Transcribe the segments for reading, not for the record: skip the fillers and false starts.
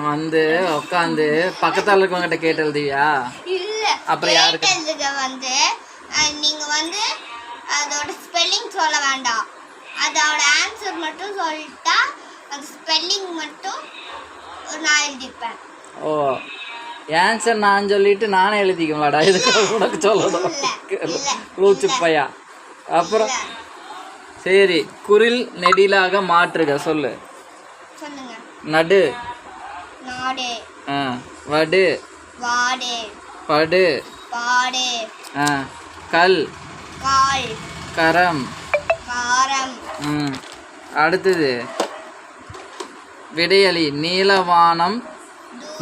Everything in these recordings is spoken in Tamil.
வந்து உட்காந்து பக்கத்தால இருக்கவங்கிட்ட கேட்டு எழுதுவியா? அப்புறம் யாருக்கு வந்து நீங்க வந்து அதோட ஸ்பெல்லிங் சொல்ல வேண்டாம், அதோட ஆன்சர் மட்டும் சொல்லிட்டா அந்த ஸ்பெல்லிங் மட்டும் நான் எழுதிப்பேன். ஓ, ஆன்சர் நான் சொல்லிட்டு நானே எழுதிக்குவாடா? இதுக்கு உனக்கு சொல்லணும் லூச்சு பையா. அப்புறம் சரி, குரில் நெடிலாக மாற்றுக சொல்லு. சொல்லுங்க. நடு, நாடு. வடு, வாடு. படு, பாடு. கல், கால். கரம், காரம். அடுத்தது விடையளி. நீலவானம்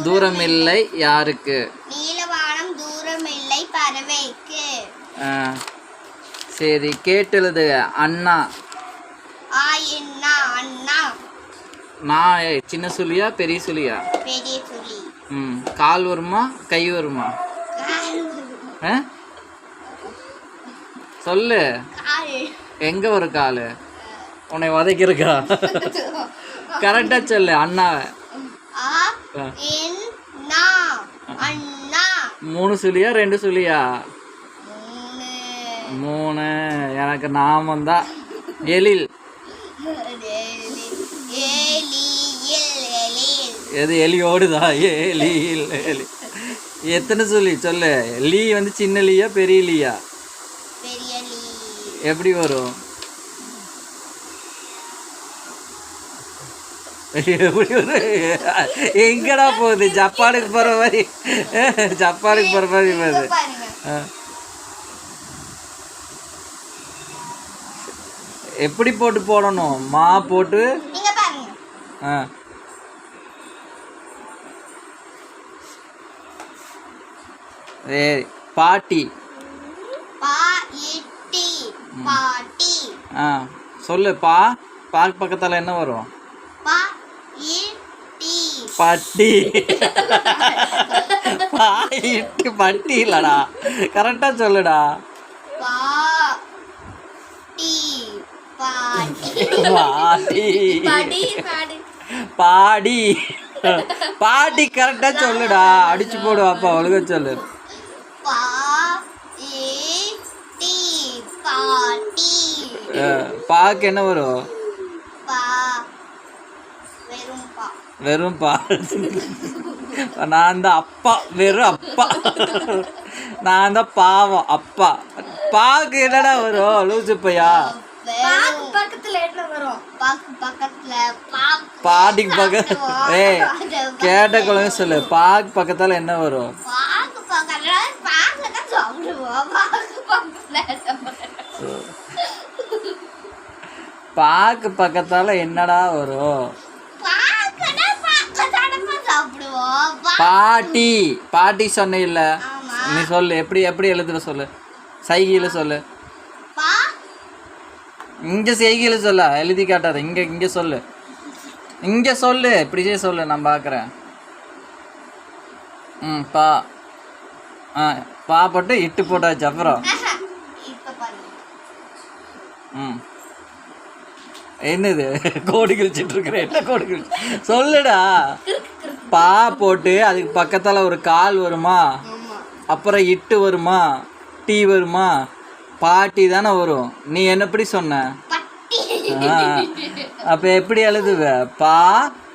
தூரமில்லை யாருக்கு? நீலவானம் தூரமில்லை பறவைக்கு. சரி, கேட்டெழுது. அண்ணா. அண்ணா. நான் சின்ன சுழியா பெரிய சுழியா? பெரிய சுழி. கால் வருமா கை வருமா? சொல்லு. எங்க ஒரு காலு? உன்னை உதைக்கிறக்கா? கரெக்டா சொல்லு. அண்ணாவை. மூணு சுழியா ரெண்டு சுழியா? மூணு. எனக்கு நாமம் தான். எழில். எது எலி ஓடுதா? எலியில் எலி. எத்தனை சொல்லி சொல்லு. லீ வந்து சின்ன லீயா பெரிய லீயா? எப்படி வரும்? எப்படி வரும்? எங்கடா போகுது? ஜப்பானுக்கு போற மாதிரி. ஜப்பானுக்கு போற மாதிரி போகுது. எப்படி போட்டு போடணும்? மா போட்டு. பாட்டி. சொல்லு. பாக்கு பக்கத்தால என்ன வரும்? பட்டி. பாட்டி பட்டி இல்லடா, கரெக்டா சொல்லுடா. பாடி. பாட்டி கரெக்டா சொல்லுடா. அடிச்சு போடு அப்பா, ஒழுங்கா சொல்லு. பாக்கு என்ன வரும்? வெறும் பா. நான் தான் அப்பா. வெறும் அப்பா. நான் தான் பாவம் அப்பா. பாக்கு என்னடா வரும்? லூசு பையா. பாட்டிக்கு பக்கத்துல கேட்ட குழந்தை சொல்லு. பாக்கு பக்கத்தால என்ன வரும்? பாக்கு பக்கத்தால என்னடா வரும்? பாட்டி. பாட்டி சொன்ன இல்ல நீ சொல்லு. எப்படி எப்படி எழுதுற சொல்லு. சைகையில சொல்லு. இங்க செய்கையில சொல்ல, எழுதி காட்டாத. இங்க இங்க சொல்லு. இங்க சொல்லு. இப்படியே சொல்லு, நான் பாக்குறேன். பா. பா போட்டு இட்டு போட்டாச்சு. அப்புறம் என்னது கோடி கிழிச்சிட்டு இருக்கிற? என்ன கோடி கிழிச்சு சொல்லுடா. பா போட்டு அதுக்கு பக்கத்தால ஒரு கால் வருமா? அப்புறம் இட்டு வருமா? டீ வருமா? பாட்டி தானே வரும். நீ என்ன எப்படி சொன்ன? அப்ப எப்படி எழுதுவ? பாட்டி.